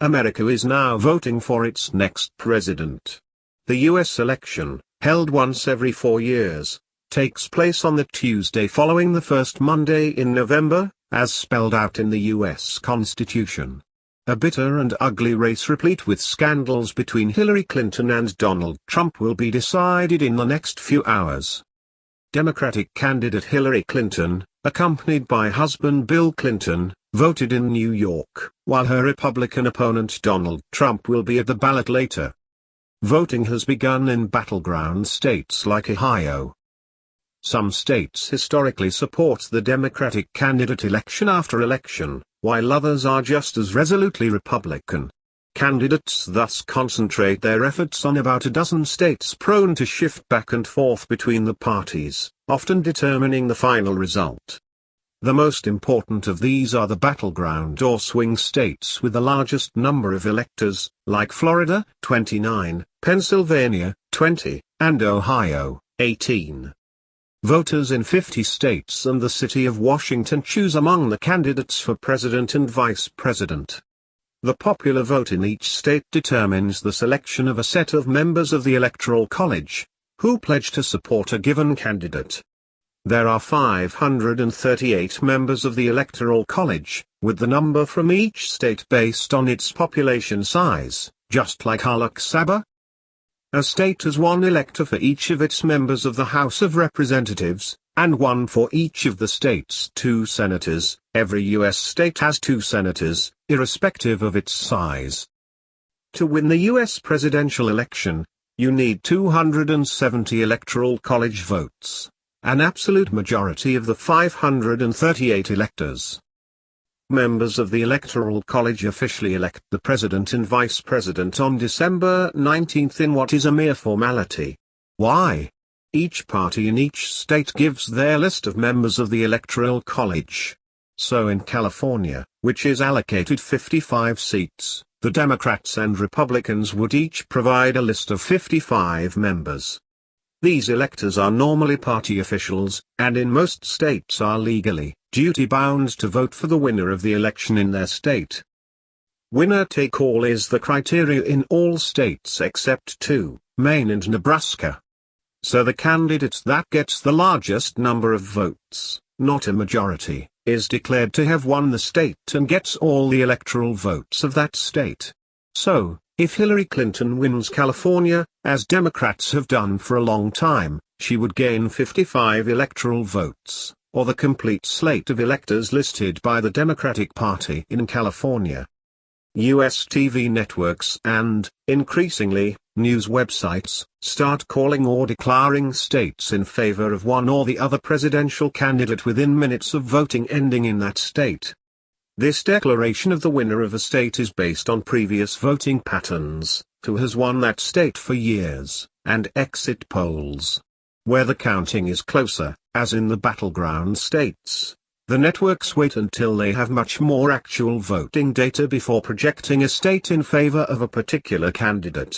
America is now voting for its next president. The U.S. election, held once every 4 years, takes place on the Tuesday following the first Monday in November, as spelled out in the U.S. Constitution. A bitter and ugly race replete with scandals between Hillary Clinton and Donald Trump will be decided in the next few hours. Democratic candidate Hillary Clinton, accompanied by husband Bill Clinton, voted in New York, while her Republican opponent Donald Trump will be at the ballot later. Voting has begun in battleground states like Ohio. Some states historically support the Democratic candidate election after election, while others are just as resolutely Republican. Candidates thus concentrate their efforts on about a dozen states prone to shift back and forth between the parties, often determining the final result. The most important of these are the battleground or swing states with the largest number of electors, like Florida, 29, Pennsylvania, 20, and Ohio, 18. Voters in 50 states and the city of Washington choose among the candidates for president and vice president. The popular vote in each state determines the selection of a set of members of the Electoral College, who pledge to support a given candidate. There are 538 members of the Electoral College, with the number from each state based on its population size, just like Lok Sabha. A state has one elector for each of its members of the House of Representatives, and one for each of the state's 2 senators. Every U.S. state has 2 senators, irrespective of its size. To win the U.S. presidential election, you need 270 Electoral College votes, an absolute majority of the 538 electors. Members of the Electoral College officially elect the President and Vice President on December 19 in what is a mere formality. Why? Each party in each state gives their list of members of the Electoral College. So in California, which is allocated 55 seats, the Democrats and Republicans would each provide a list of 55 members. These electors are normally party officials, and in most states are legally, duty-bound to vote for the winner of the election in their state. Winner-take-all is the criteria in all states except 2, Maine and Nebraska. So the candidate that gets the largest number of votes, not a majority, is declared to have won the state and gets all the electoral votes of that state. So, if Hillary Clinton wins California, as Democrats have done for a long time, she would gain 55 electoral votes, or the complete slate of electors listed by the Democratic Party in California. U.S. TV networks and, increasingly, news websites, start calling or declaring states in favor of one or the other presidential candidate within minutes of voting ending in that state. This declaration of the winner of a state is based on previous voting patterns, who has won that state for years, and exit polls. Where the counting is closer, as in the battleground states, the networks wait until they have much more actual voting data before projecting a state in favor of a particular candidate.